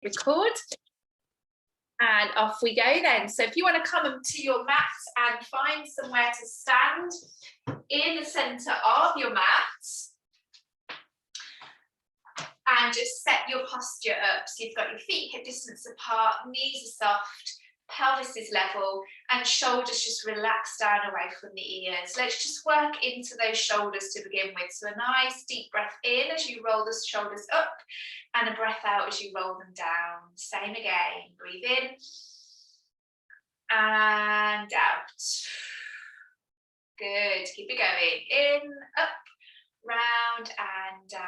record. And off we go then. So if you want to come to your mat and find somewhere to stand in the centre of your mat, and just set your posture up. So you've got your feet hip distance apart, knees are soft, pelvis is level, and shoulders just relax down away from the ears. Let's just work into those shoulders to begin with. So a nice deep breath in as you roll the shoulders up, and a breath out as you roll them down. Same again. Breathe in and out. Good. Keep it going. In, up, round and down.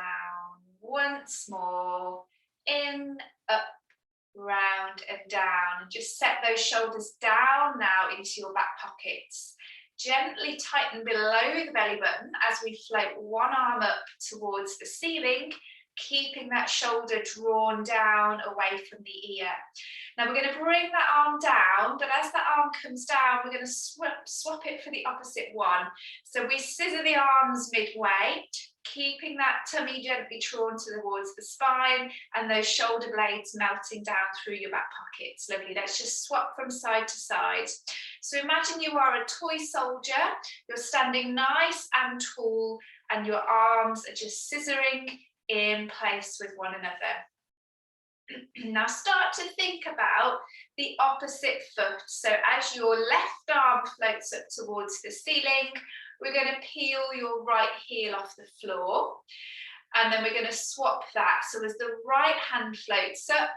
Once more. In, up, round and down. And just set those shoulders down now into your back pockets. Gently tighten below the belly button as we float one arm up towards the ceiling, keeping that shoulder drawn down away from the ear. Now we're going to bring that arm down, but as that arm comes down, we're going to swap it for the opposite one. So we scissor the arms midway, keeping that tummy gently drawn towards the spine and those shoulder blades melting down through your back pockets. Lovely. Let's just swap from side to side. So imagine you are a toy soldier. You're standing nice and tall and your arms are just scissoring in place with one another. Now start to think about the opposite foot. So as your left arm floats up towards the ceiling, we're going to peel your right heel off the floor, and then we're going to swap that. So as the right hand floats up,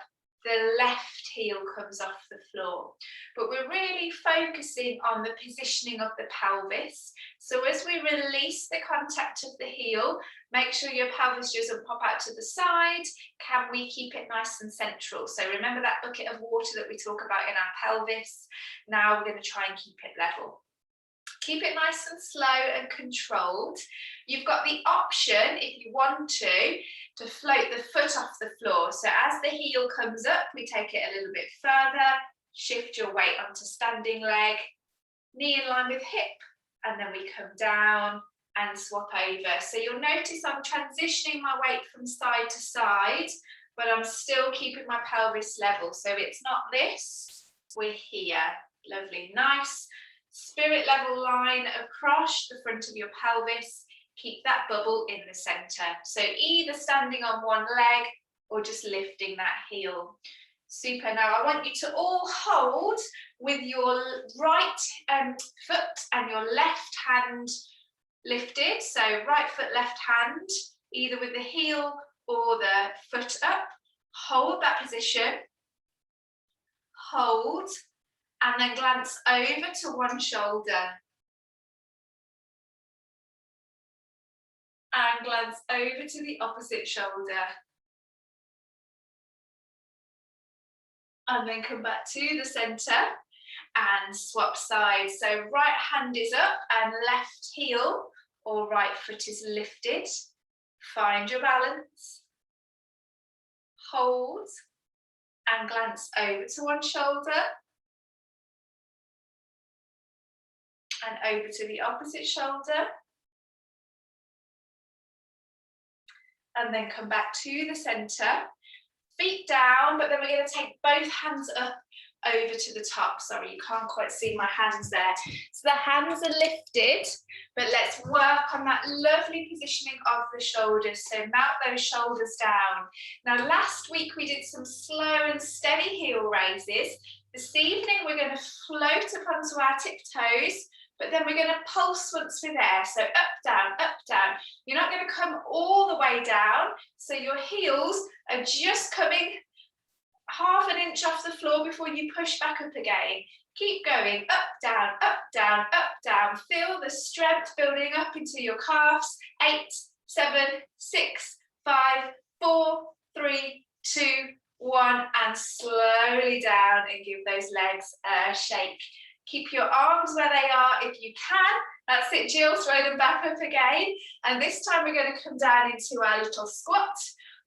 the left heel comes off the floor. But we're really focusing on the positioning of the pelvis. So as we release the contact of the heel, make sure your pelvis doesn't pop out to the side. Can we keep it nice and central? So remember that bucket of water that we talk about in our pelvis. Now we're going to try and keep it level. Keep it nice and slow and controlled. You've got the option, if you want to float the foot off the floor. So as the heel comes up, we take it a little bit further, shift your weight onto standing leg, knee in line with hip, and then we come down and swap over. So you'll notice I'm transitioning my weight from side to side, but I'm still keeping my pelvis level. So it's not this, we're here. Lovely, nice. Spirit level line across the front of your pelvis. Keep that bubble in the center. So either standing on one leg or just lifting that heel. Super. Now I want you to all hold with your right foot and your left hand lifted. So right foot, left hand, either with the heel or the foot up. Hold that position. Hold. And then glance over to one shoulder. And glance over to the opposite shoulder. And then come back to the center and swap sides. So right hand is up and left heel or right foot is lifted. Find your balance. Hold and glance over to one shoulder. And over to the opposite shoulder. And then come back to the center. Feet down, but then we're going to take both hands up over to the top. Sorry, you can't quite see my hands there. So the hands are lifted, but let's work on that lovely positioning of the shoulders. So mount those shoulders down. Now last week we did some slow and steady heel raises. This evening we're going to float up onto our tiptoes, but then we're going to pulse once we're there. So up, down, up, down. You're not going to come all the way down. So your heels are just coming half an inch off the floor before you push back up again. Keep going, up, down, up, down, up, down. Feel the strength building up into your calves. 8, 7, 6, 5, 4, 3, 2, 1. And slowly down and give those legs a shake. Keep your arms where they are if you can. That's it, Jill, throw them back up again. And this time we're going to come down into our little squat.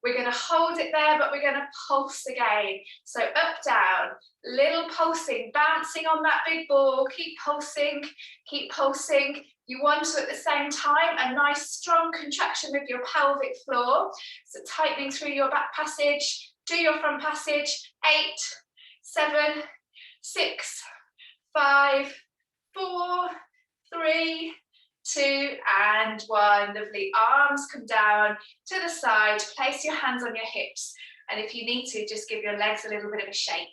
We're going to hold it there, but we're going to pulse again. So up, down, little pulsing, bouncing on that big ball. Keep pulsing, keep pulsing. You want to, at the same time, a nice strong contraction of your pelvic floor. So tightening through your back passage, Do your front passage. 8, 7, 6, 5, 4, 3, 2, and 1. Lovely. Arms come down to the side. Place your hands on your hips. And if you need to, just give your legs a little bit of a shake.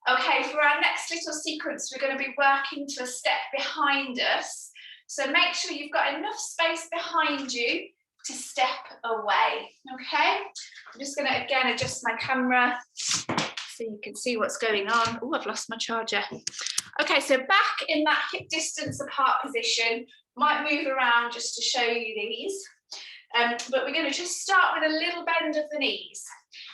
Okay, for our next little sequence, we're going to be working to a step behind us. So make sure you've got enough space behind you to step away, okay? I'm just going to, again, adjust my camera so you can see what's going on. Oh, I've lost my charger. Okay, so back in that hip distance apart position, might move around just to show you these. But we're going to just start with a little bend of the knees.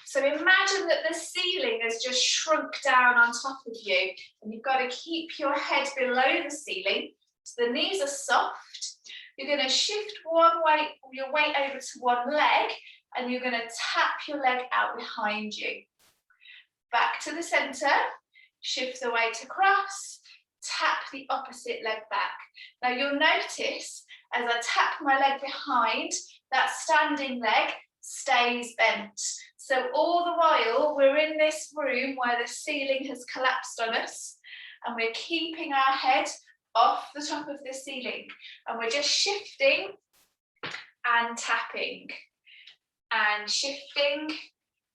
So imagine that the ceiling has just shrunk down on top of you, and you've got to keep your head below the ceiling. So the knees are soft. You're going to shift your weight over to one leg, and you're going to tap your leg out behind you. Back to the center, shift the weight across, tap the opposite leg back. Now you'll notice as I tap my leg behind, that standing leg stays bent. So all the while we're in this room where the ceiling has collapsed on us, and we're keeping our head off the top of the ceiling, and we're just shifting and tapping and shifting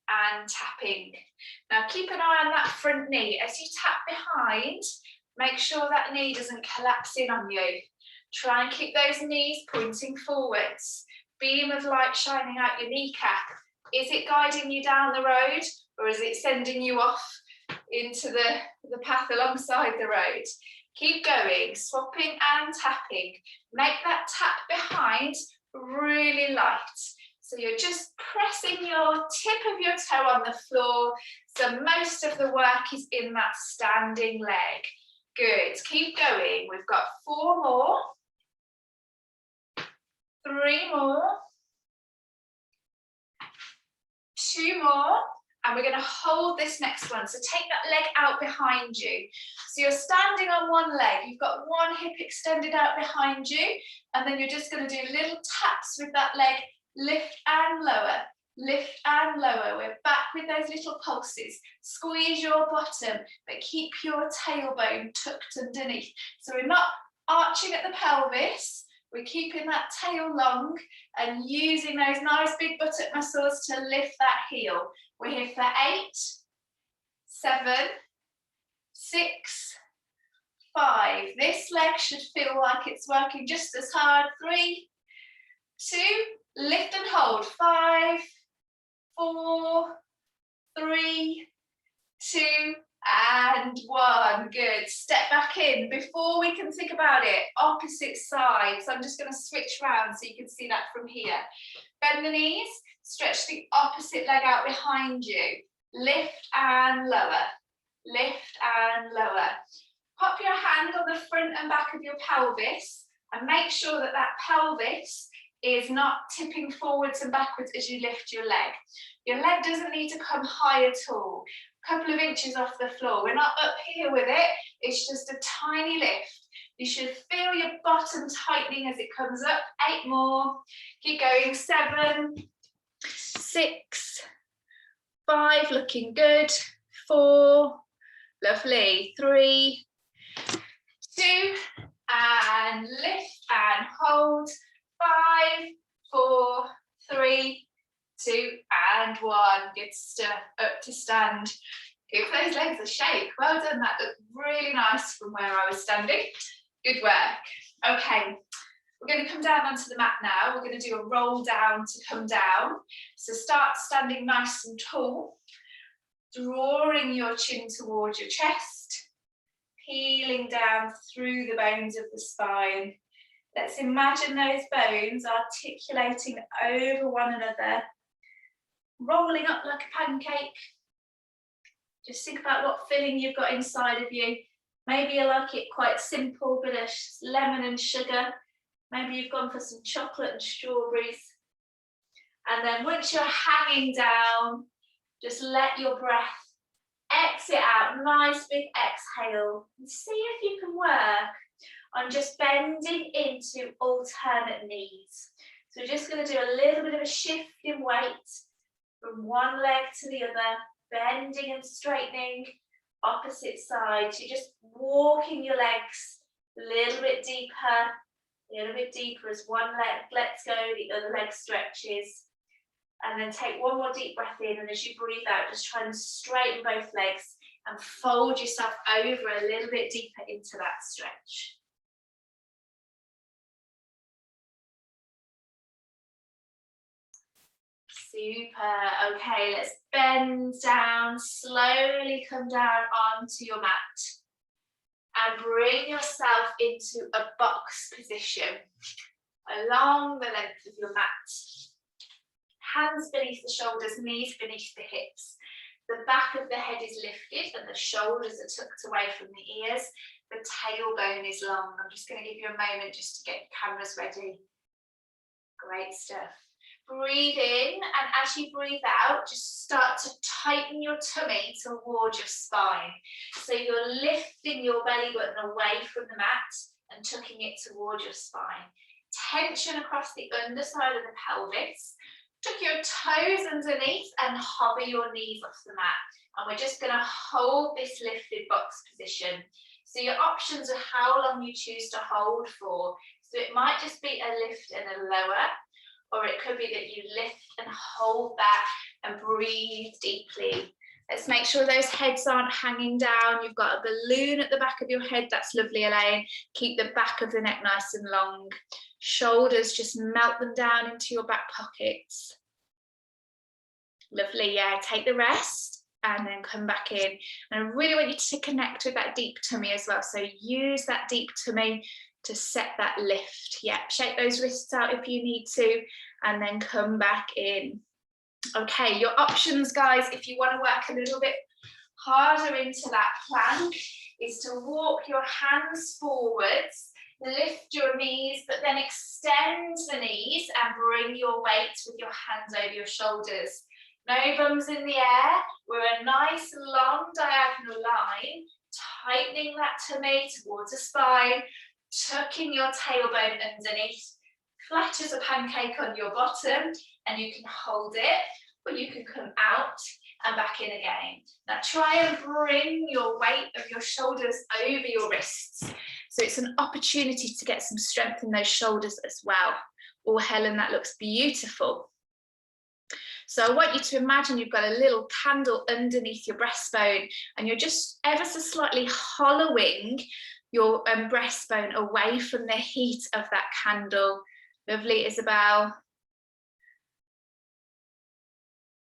and tapping. Now keep an eye on that front knee. As you tap behind, make sure that knee doesn't collapse in on you. Try and keep those knees pointing forwards. Beam of light shining out your kneecap. Is it guiding you down the road, or is it sending you off into the path alongside the road? Keep going, swapping and tapping. Make that tap behind really light. So you're just pressing your tip of your toe on the floor. So most of the work is in that standing leg. Good, keep going. We've got 4 more. 3 more. 2 more. And we're going to hold this next one. So take that leg out behind you. So you're standing on one leg. You've got one hip extended out behind you. And then you're just going to do little taps with that leg. Lift and lower. Lift and lower. We're back with those little pulses. Squeeze your bottom, but keep your tailbone tucked underneath. So we're not arching at the pelvis. We're keeping that tail long and using those nice big buttock muscles to lift that heel. We're here for 8, 7, 6, 5. This leg should feel like it's working just as hard. 3, 2, lift and hold. 5, 4, 3, 2, and 1. Good. Step back in. Before we can think about it, opposite side. So I'm just going to switch around so you can see that from here. Bend the knees. Stretch the opposite leg out behind you. Lift and lower. Lift and lower. Pop your hand on the front and back of your pelvis and make sure that that pelvis is not tipping forwards and backwards as you lift your leg. Your leg doesn't need to come high at all. A couple of inches off the floor. We're not up here with it. It's just a tiny lift. You should feel your bottom tightening as it comes up. 8 more. Keep going. 7, 6, 5, looking good. 4, lovely. 3, 2, and lift and hold. 5, 4, 3, 2, and 1. Good stuff. Up to stand. Give those legs a shake. Well done. That looked really nice from where I was standing. Good work. Okay. We're going to come down onto the mat now. We're going to do a roll down to come down. So start standing nice and tall, drawing your chin towards your chest, peeling down through the bones of the spine. Let's imagine those bones articulating over one another, rolling up like a pancake. Just think about what filling you've got inside of you. Maybe you like it quite simple, bit of lemon and sugar. Maybe you've gone for some chocolate and strawberries. And then once you're hanging down, just let your breath exit out. Nice big exhale. And see if you can work on just bending into alternate knees. So we're just going to do a little bit of a shift in weight, from one leg to the other, bending and straightening, opposite side. So you're just walking your legs a little bit deeper as one leg lets go, the other leg stretches. And then take one more deep breath in, and as you breathe out, just try and straighten both legs and fold yourself over a little bit deeper into that stretch. Super. Okay, let's bend down, slowly come down onto your mat and bring yourself into a box position along the length of your mat. Hands beneath the shoulders, knees beneath the hips. The back of the head is lifted and the shoulders are tucked away from the ears. The tailbone is long. I'm just going to give you a moment just to get your cameras ready. Great stuff. Breathe in, and as you breathe out, just start to tighten your tummy towards your spine. So you're lifting your belly button away from the mat and tucking it towards your spine. Tension across the underside of the pelvis. Tuck your toes underneath and hover your knees off the mat. And we're just going to hold this lifted box position. So your options are how long you choose to hold for. So it might just be a lift and a lower, or it could be that you lift and hold that and breathe deeply. Let's make sure those heads aren't hanging down. You've got a balloon at the back of your head. That's lovely, Elaine. Keep the back of the neck nice and long. Shoulders, just melt them down into your back pockets. Lovely, yeah. Take the rest and then come back in. And I really want you to connect with that deep tummy as well. So use that deep tummy to set that lift. Yeah, shake those wrists out if you need to, and then come back in. Okay, your options, guys, if you want to work a little bit harder into that plank, is to walk your hands forwards, lift your knees, but then extend the knees and bring your weight with your hands over your shoulders. No bums in the air. We're a nice long diagonal line, tightening that tummy towards the spine, tucking your tailbone underneath, flat as a pancake on your bottom, and you can hold it, or you can come out and back in again. Now try and bring your weight of your shoulders over your wrists. So it's an opportunity to get some strength in those shoulders as well. Oh, Helen, that looks beautiful. So I want you to imagine you've got a little candle underneath your breastbone, and you're just ever so slightly hollowing your breastbone away from the heat of that candle. Lovely, Isabel.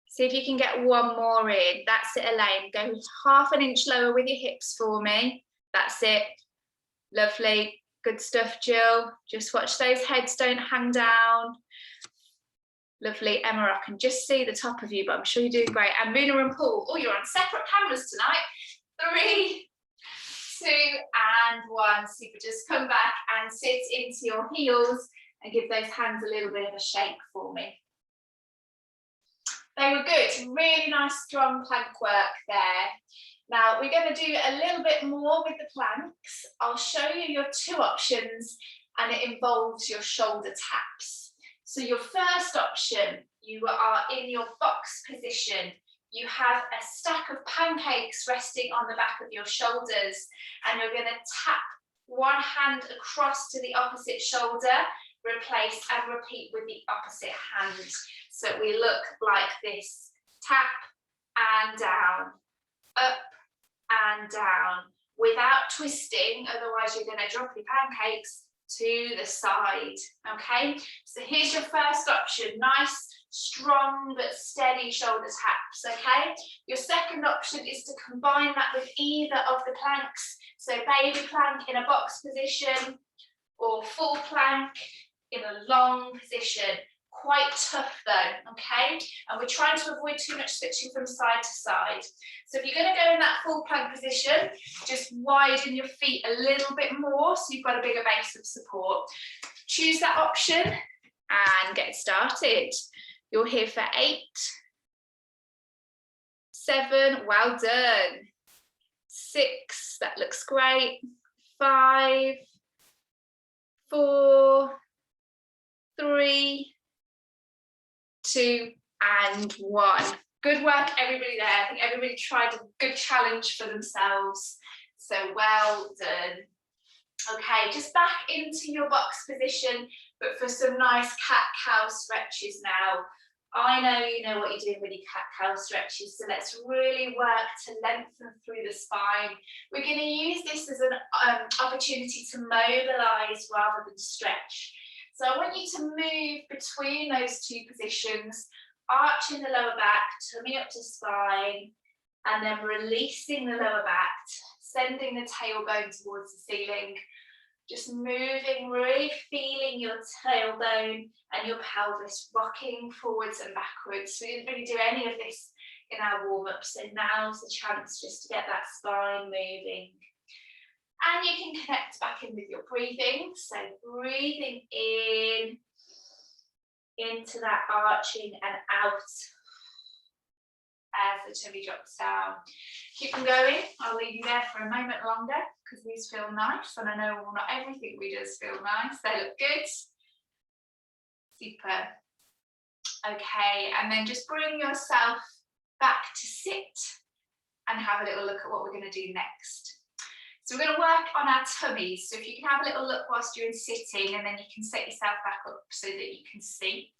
See if you can get one more in. That's it, Elaine. Go half an inch lower with your hips for me. That's it. Lovely. Good stuff, Jill. Just watch those heads don't hang down. Lovely. Emma, I can just see the top of you, but I'm sure you're doing great. And Runa and Paul, oh, you're on separate cameras tonight. 3, 2, and 1. Super. Just come back and sit into your heels and give those hands a little bit of a shake for me. They were good. Really nice, strong plank work there. Now we're going to do a little bit more with the planks. I'll show you your 2 options, and it involves your shoulder taps. So your first option, you are in your box position. You have a stack of pancakes resting on the back of your shoulders, and you're going to tap one hand across to the opposite shoulder, replace and repeat with the opposite hand. So we look like this: tap and down, up and down, without twisting, otherwise you're going to drop your pancakes to the side. Okay, so here's your first option: nice, strong but steady shoulder taps. Okay, your second option is to combine that with either of the planks. So baby plank in a box position, or full plank in a long position. Quite tough though, okay? And we're trying to avoid too much switching from side to side. So if you're going to go in that full plank position, just widen your feet a little bit more so you've got a bigger base of support. Choose that option and get started. You're here for 8, 7, well done. 6, that looks great. 5, 4, 3, 2, and 1. Good work, everybody there. I think everybody tried a good challenge for themselves. So well done. Okay, just back into your box position, but for some nice cat-cow stretches now. I know you know what you're doing with your cat-cow stretches, so let's really work to lengthen through the spine. We're going to use this as an opportunity to mobilise rather than stretch. So I want you to move between those two positions, arching the lower back, tummy up to spine, and then releasing the lower back, sending the tailbone towards the ceiling. Just moving, really feeling your tailbone and your pelvis rocking forwards and backwards. We didn't really do any of this in our warm-up, so now's the chance just to get that spine moving. And you can connect back in with your breathing. So breathing in, into that arching and out as the tummy drops down. Keep them going. I'll leave you there for a moment longer because these feel nice, and I know not everything we do feel nice. They look good. Super. Okay, and then just bring yourself back to sit and have a little look at what we're going to do next. So we're going to work on our tummies. So if you can have a little look whilst you're sitting, and then you can set yourself back up so that you can see.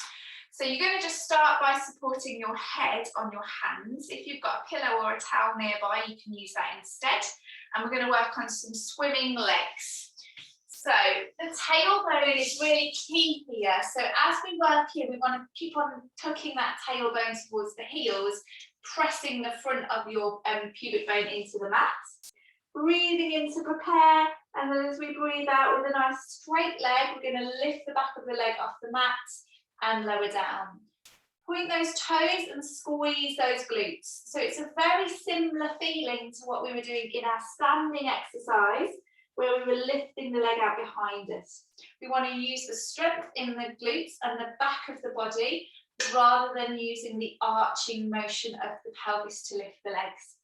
So you're going to just start by supporting your head on your hands. If you've got a pillow or a towel nearby, you can use that instead. And we're going to work on some swimming legs. So the tailbone is really key here. So as we work here, we want to keep on tucking that tailbone towards the heels, pressing the front of your pubic bone into the mat. Breathing in to prepare, and then as we breathe out with a nice straight leg, we're going to lift the back of the leg off the mat and lower down. Point those toes and squeeze those glutes. So it's a very similar feeling to what we were doing in our standing exercise, where we were lifting the leg out behind us. We want to use the strength in the glutes and the back of the body, rather than using the arching motion of the pelvis to lift the legs.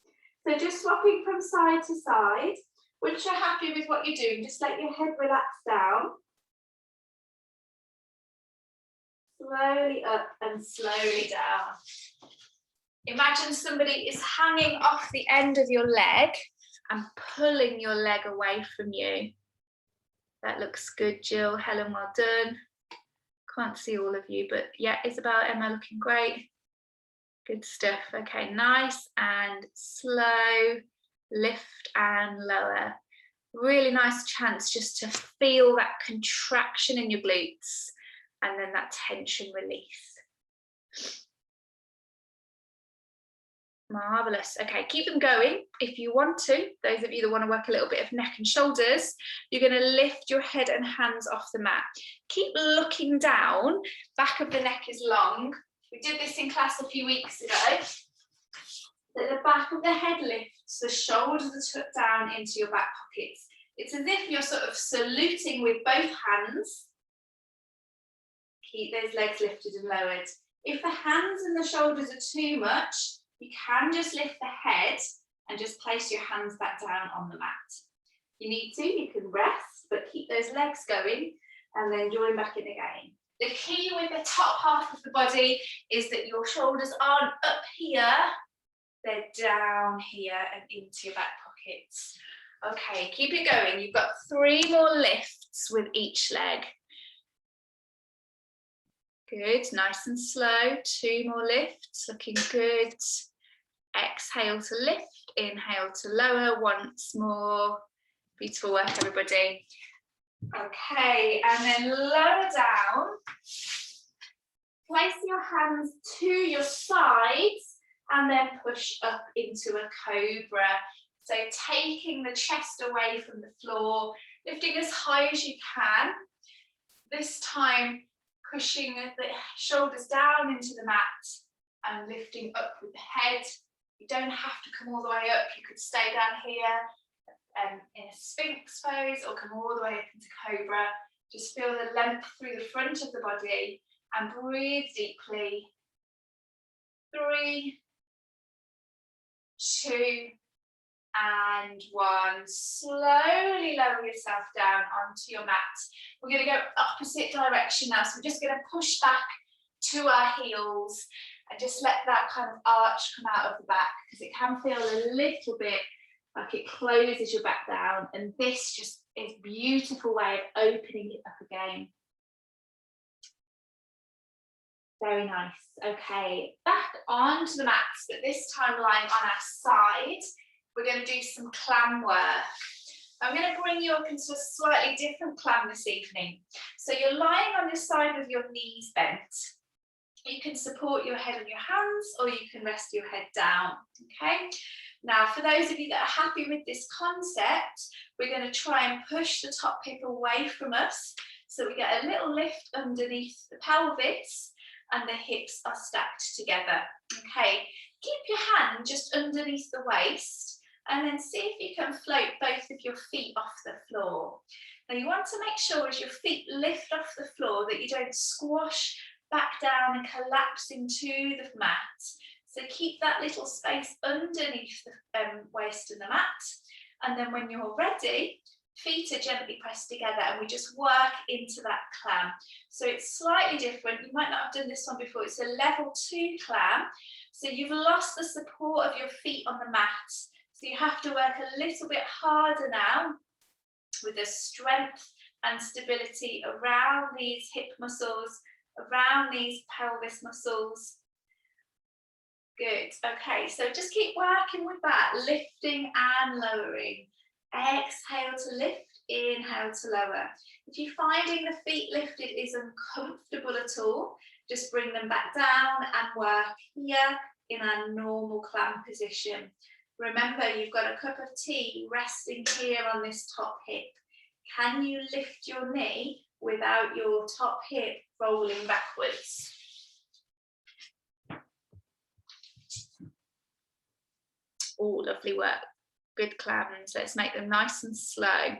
So just swapping from side to side. Once you're happy with what you're doing, just let your head relax down. Slowly up and slowly down. Imagine somebody is hanging off the end of your leg and pulling your leg away from you. That looks good, Jill. Helen, well done. Can't see all of you, but yeah, Isabel, Emma, looking great. Good stuff. Okay, nice and slow, lift and lower. Really nice chance just to feel that contraction in your glutes and then that tension release. Marvelous. Okay, keep them going if you want to. Those of you that want to work a little bit of neck and shoulders, you're going to lift your head and hands off the mat. Keep looking down. Back of the neck is long. We did this in class a few weeks ago. That the back of the head lifts, the shoulders are tucked down into your back pockets. It's as if you're sort of saluting with both hands. Keep those legs lifted and lowered. If the hands and the shoulders are too much, you can just lift the head and just place your hands back down on the mat. If you need to, you can rest, but keep those legs going and then join back in again. The key with the top half of the body is that your shoulders aren't up here, they're down here and into your back pockets. Okay, keep it going. You've got 3 more lifts with each leg. Good, nice and slow. 2 more lifts, looking good. Exhale to lift, inhale to lower once more. Beautiful work, everybody. Okay, and then lower down. Place your hands to your sides and then push up into a cobra. So taking the chest away from the floor, lifting as high as you can. This time pushing the shoulders down into the mat and lifting up with the head. You don't have to come all the way up. You could stay down here in a sphinx pose or come all the way up into cobra. Just feel the length through the front of the body and breathe deeply. 3, 2, and 1. Slowly lower yourself down onto your mat. We're going to go opposite direction now, so we're just going to push back to our heels and just let that kind of arch come out of the back, because it can feel a little bit like it closes your back down, and this just is a beautiful way of opening it up again. Very nice. Okay, back onto the mats, but this time lying on our side. We're going to do some clam work. I'm going to bring you up into a slightly different clam this evening. So you're lying on the side with your knees bent. You can support your head on your hands, or you can rest your head down, okay? Now, for those of you that are happy with this concept, we're going to try and push the top hip away from us, so we get a little lift underneath the pelvis, and the hips are stacked together, okay? Keep your hand just underneath the waist, and then see if you can float both of your feet off the floor. Now, you want to make sure as your feet lift off the floor that you don't squash back down and collapse into the mat. So keep that little space underneath the waist and the mat. And then when you're ready, feet are gently pressed together, and we just work into that clam. So it's slightly different. You might not have done this one before. It's a level 2 clam. So you've lost the support of your feet on the mat. So you have to work a little bit harder now with the strength and stability around these hip muscles, around these pelvis muscles. Good. Okay, so just keep working with that, lifting and lowering. Exhale to lift, inhale to lower. If you're finding the feet lifted is uncomfortable at all, just bring them back down and work here in our normal clam position. Remember, you've got a cup of tea resting here on this top hip. Can you lift your knee without your top hip rolling backwards? Oh, lovely work. Good clams. Let's make them nice and slow.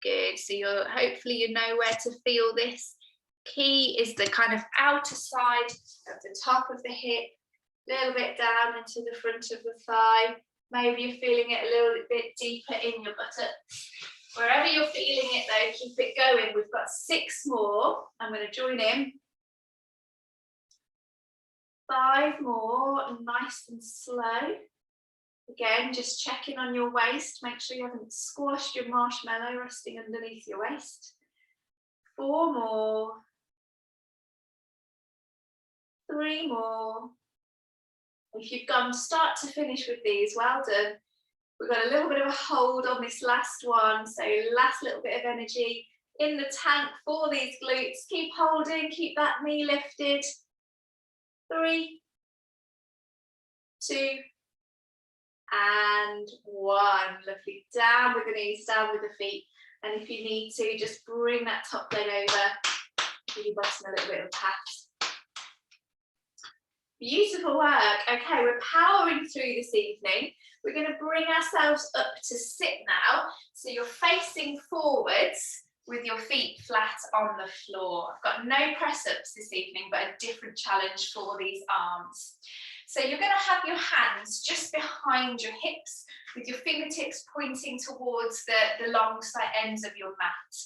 Good. So hopefully you know where to feel this. Key is the kind of outer side of the top of the hip, a little bit down into the front of the thigh. Maybe you're feeling it a little bit deeper in your buttocks. Wherever you're feeling it though, keep it going. We've got 6 more. I'm going to join in. 5 more, nice and slow. Again, just checking on your waist. Make sure you haven't squashed your marshmallow resting underneath your waist. 4 more. 3 more. If you've gone start to finish with these, well done. We've got a little bit of a hold on this last one, so last little bit of energy in the tank for these glutes. Keep holding, keep that knee lifted. 3, 2, and 1. Lovely. Down with the knees, down with the feet. And if you need to, just bring that top leg over, give your bottom a little bit of a pat. Beautiful work. Okay, we're powering through this evening. We're going to bring ourselves up to sit now. So you're facing forwards with your feet flat on the floor. I've got no press-ups this evening, but a different challenge for these arms. So you're going to have your hands just behind your hips with your fingertips pointing towards the long side ends of your mat.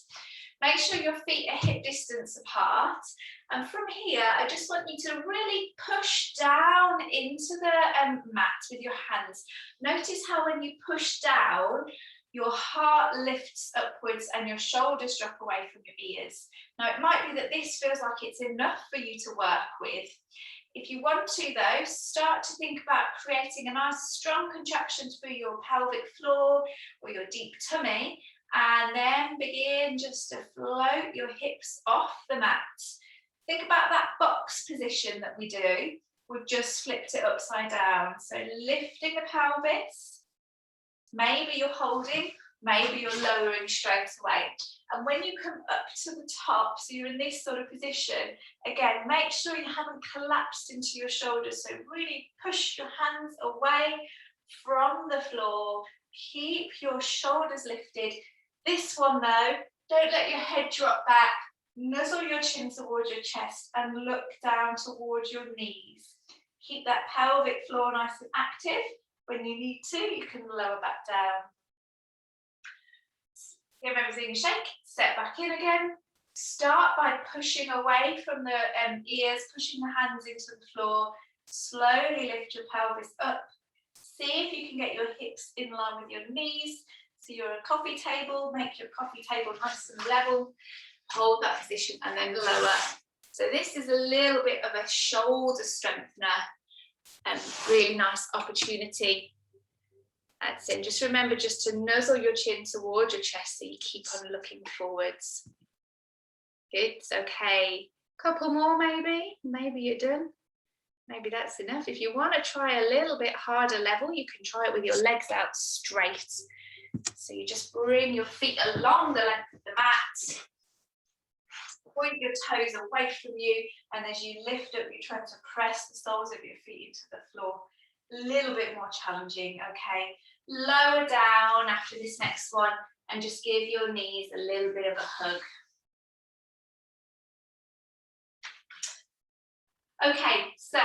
Make sure your feet are hip distance apart. And from here, I just want you to really push down into the mat with your hands. Notice how when you push down, your heart lifts upwards and your shoulders drop away from your ears. Now, it might be that this feels like it's enough for you to work with. If you want to, though, start to think about creating a nice strong contraction through your pelvic floor or your deep tummy, and then begin just to float your hips off the mat. Think about that box position that we do. We've just flipped it upside down. So lifting the pelvis. Maybe you're holding, maybe you're lowering straight away. And when you come up to the top, so you're in this sort of position, again, make sure you haven't collapsed into your shoulders. So really push your hands away from the floor. Keep your shoulders lifted. This one though, don't let your head drop back. Nuzzle your chin towards your chest and look down towards your knees. Keep that pelvic floor nice and active. When you need to, you can lower back down. Give everything a shake, step back in again. Start by pushing away from the ears, pushing the hands into the floor. Slowly lift your pelvis up. See if you can get your hips in line with your knees. So you're a coffee table, make your coffee table nice and level. Hold that position and then lower. So this is a little bit of a shoulder strengthener and really nice opportunity. That's it. Just remember just to nuzzle your chin towards your chest so you keep on looking forwards. Good, okay. Couple more maybe. Maybe you're done. Maybe that's enough. If you want to try a little bit harder level, you can try it with your legs out straight. So you just bring your feet along the length of the mat. Point your toes away from you, and as you lift up, you're trying to press the soles of your feet into the floor. A little bit more challenging, okay? Lower down after this next one, and just give your knees a little bit of a hug. Okay, so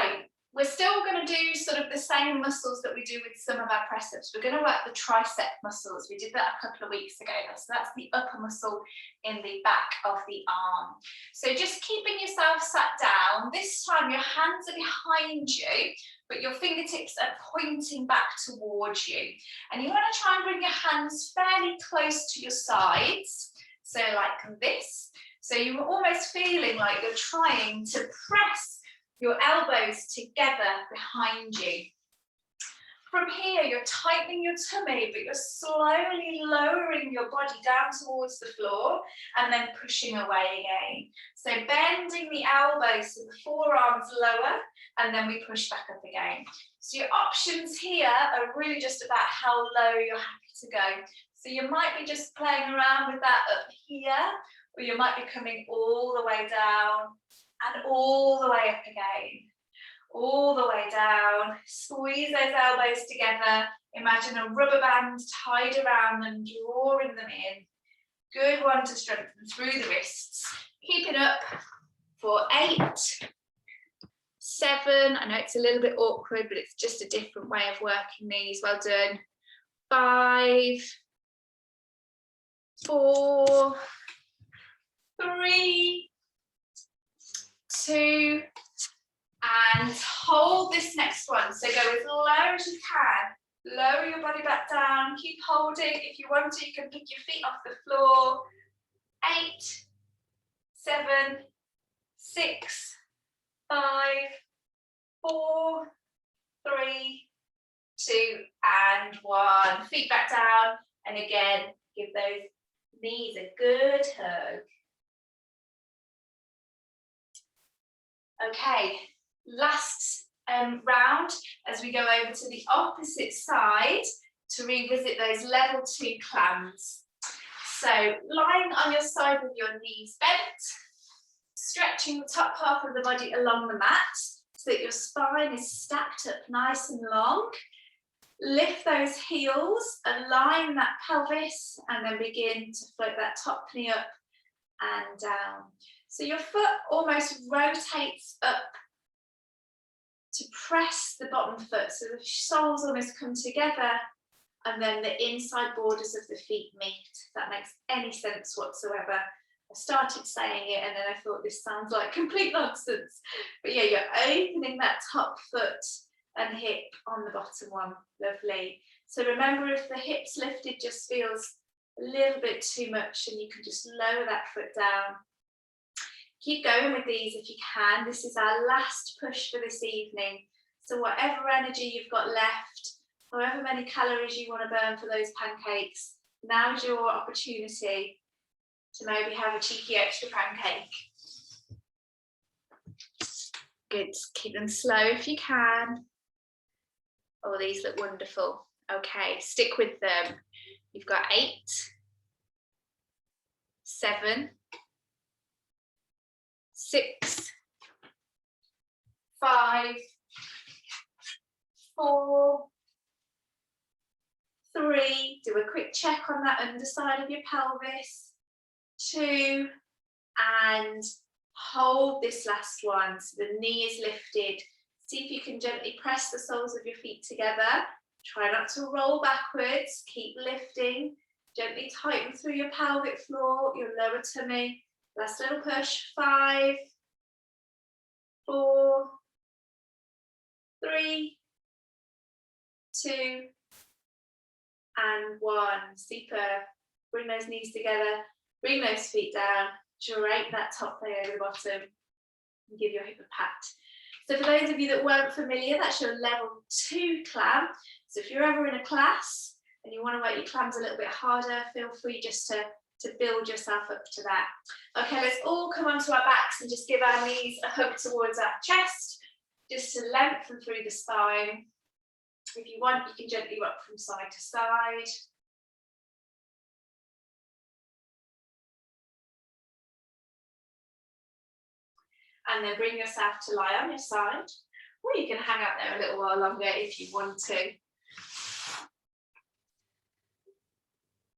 we're still going to do sort of the same muscles that we do with some of our press-ups. We're going to work the tricep muscles. We did that a couple of weeks ago. So that's the upper muscle in the back of the arm. So just keeping yourself sat down. This time your hands are behind you, but your fingertips are pointing back towards you. And you want to try and bring your hands fairly close to your sides. So like this. So you're almost feeling like you're trying to press your elbows together behind you. From here, you're tightening your tummy, but you're slowly lowering your body down towards the floor and then pushing away again. So bending the elbows so the forearms lower, and then we push back up again. So your options here are really just about how low you're happy to go. So you might be just playing around with that up here, or you might be coming all the way down and all the way up again. All the way down, squeeze those elbows together. Imagine a rubber band tied around them, drawing them in. Good one to strengthen through the wrists. Keep it up for 8, 7. I know it's a little bit awkward, but it's just a different way of working these. Well done. 5, 4, 3, 2, and hold this next one. So go as low as you can. Lower your body back down. Keep holding. If you want to, you can pick your feet off the floor. 8, 7, 6, 5, 4, 3, 2, and 1. Feet back down. And again, give those knees a good hug. Okay, last round as we go over to the opposite side to revisit those level 2 clams. So lying on your side with your knees bent, stretching the top half of the body along the mat so that your spine is stacked up nice and long. Lift those heels, align that pelvis, and then begin to float that top knee up and down. So your foot almost rotates up to press the bottom foot, so the soles almost come together, and then the inside borders of the feet meet. If that makes any sense whatsoever. I started saying it and then I thought this sounds like complete nonsense. But yeah, you're opening that top foot and hip on the bottom one. Lovely. So remember, if the hips lifted just feels a little bit too much, and you can just lower that foot down. Keep going with these if you can. This is our last push for this evening. So whatever energy you've got left, however many calories you want to burn for those pancakes, now is your opportunity to maybe have a cheeky extra pancake. Good. Keep them slow if you can. Oh, these look wonderful. Okay, stick with them. You've got 8, 7, 6, 5, 4, 3. Do a quick check on that underside of your pelvis. 2, and hold this last one. So the knee is lifted. See if you can gently press the soles of your feet together. Try not to roll backwards. Keep lifting. Gently tighten through your pelvic floor, your lower tummy. Last little push. 5, 4, 3, 2, and 1. Super. Bring those knees together, bring those feet down, drape that top thigh over the bottom, and give your hip a pat. So for those of you that weren't familiar, that's your level 2 clam. So if you're ever in a class and you want to work your clams a little bit harder, feel free just to build yourself up to that. Okay, let's all come onto our backs and just give our knees a hug towards our chest, just to lengthen through the spine. If you want, you can gently rock from side to side. And then bring yourself to lie on your side, or you can hang out there a little while longer if you want to.